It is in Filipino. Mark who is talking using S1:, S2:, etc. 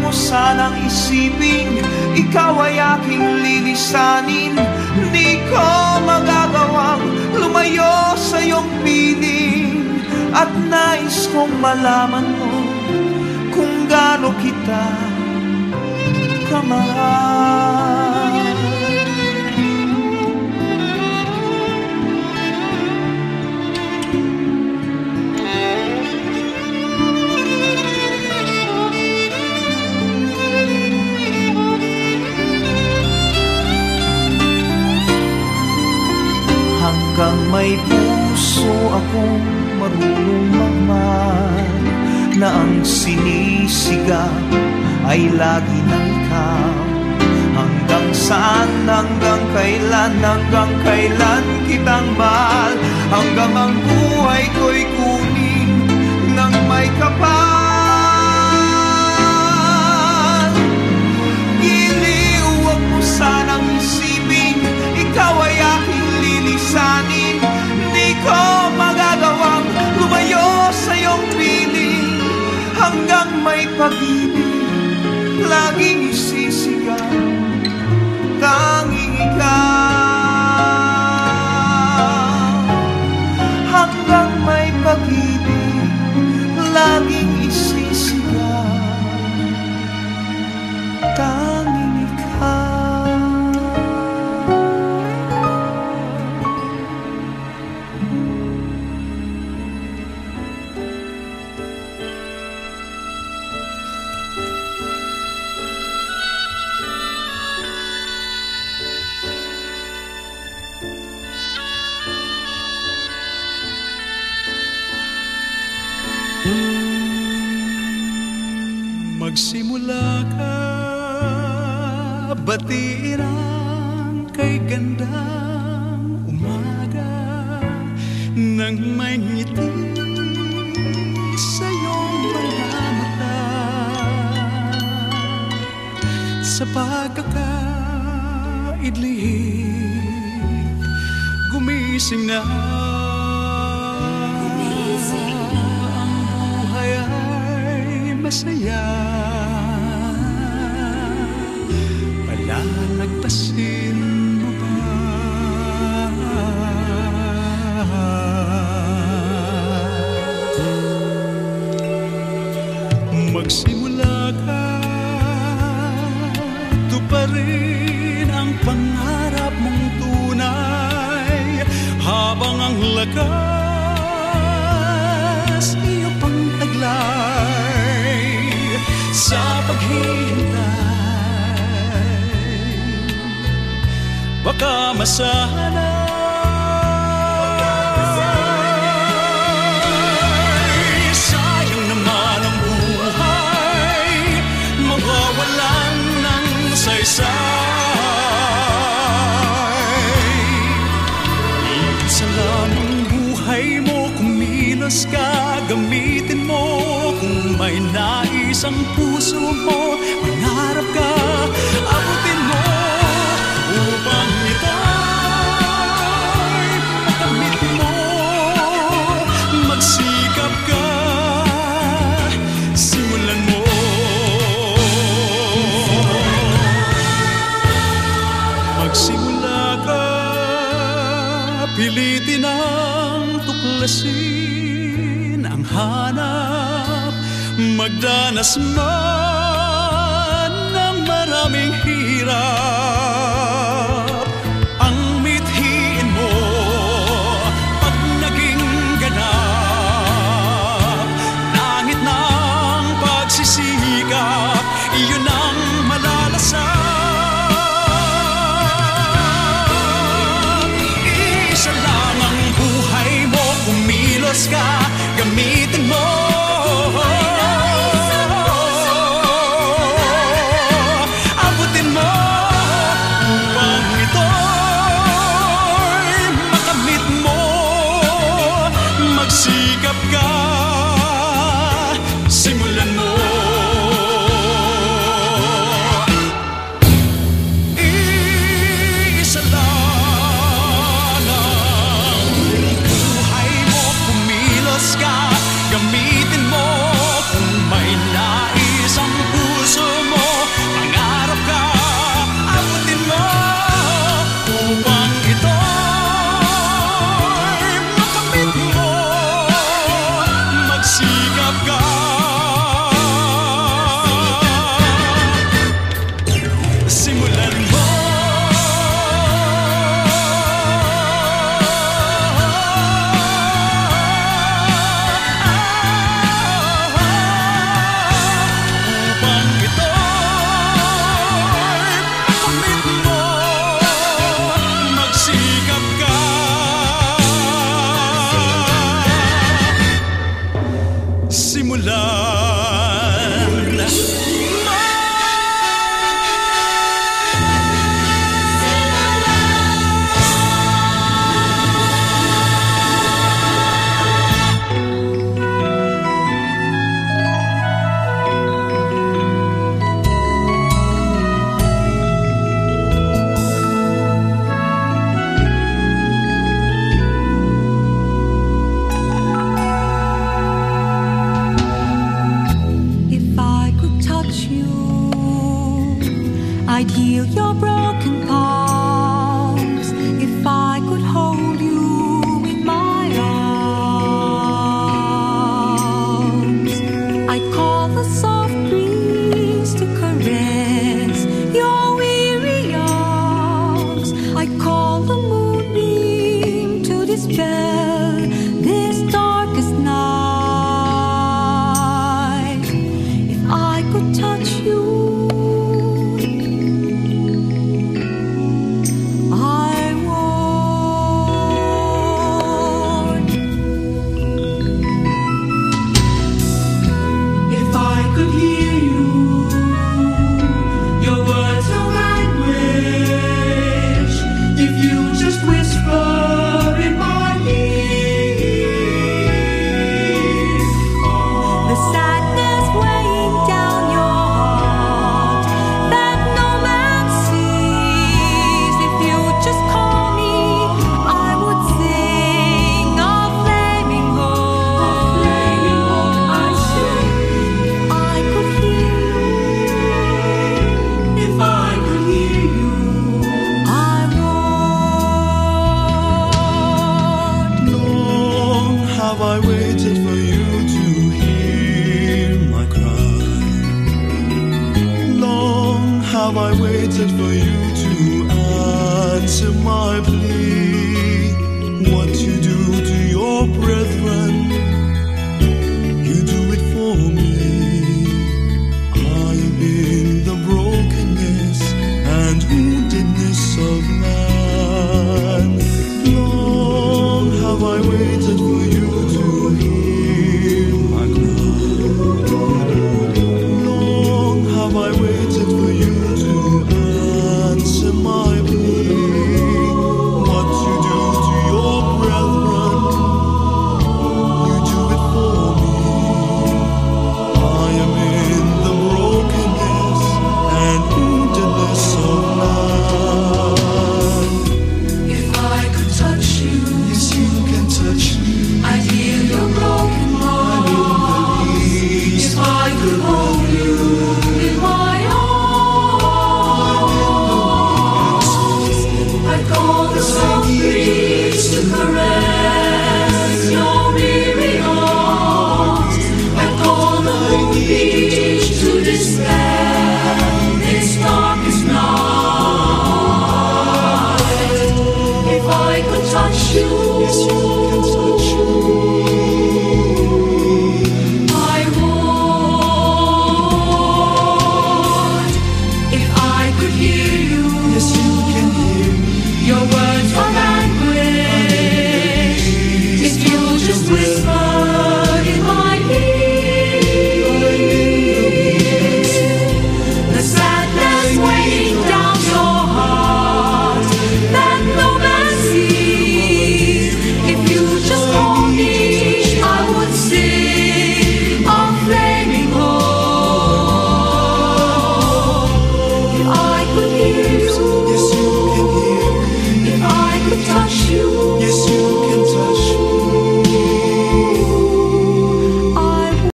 S1: mo sanang isipin, ikaw ay aking lilisanin. Di ko magagawang lumayo sa iyong piling, at nais kong malaman mo kung gaano kita kamahal. Hanggang may puso akong marunong magmahal, na ang sinisigaw ay lagi ng ikaw. Hanggang saan, hanggang kailan kitang mahal, hanggang ang buhay ko'y kunin ng may kapal. Giliw, huwag mo sanang isipin, ikaw ay aking lilisanin. Di ko magagawang lumayo sa iyong piling, hanggang may pag-ibig laging isisigaw, tanging ikaw. Hanggang may pag-ibig laging isisigaw, tanging ikaw.
S2: Magsimula ka, batiin ang kay gandang umaga, nang may ngiti sa iyong mga mata. Sa pagkakaidlip, gumising na. Ang buhay ay masaya, palalagpasin mo ba? Magsimula ka, tuparin ang pangarap mong tunay, habang ang lakas iyo pang taglay sa paghihintay. Baka masanay, sayang naman ang buhay, mawawalan ng saysay. Isa lang ang buhay mo, kumilos ka, gamitin mo. Kung may nais ang puso mo, mangarap ka, abutin mo, upang ito'y makamit mo. Magsikap ka, simulan mo. Magsimula ka, pilitin ang tuklasin ang hanap, magdanas man ng maraming hirap. Ang mithiin mo pag naging ganap, langit ng pagsisikap, iyon ang malalasap. Isa lang ang buhay mo, kumilos ka, gamitin mo. Abutin mo,
S3: I'd heal your broken palms if I could hold you in my arms. I'd call the soft breeze to caress your weary arms. I'd call the moonbeam to dispel this darkest night. If I could touch you,
S2: have I waited for you to hear my cry? Long have I waited for you to answer my plea. What you do to your prayer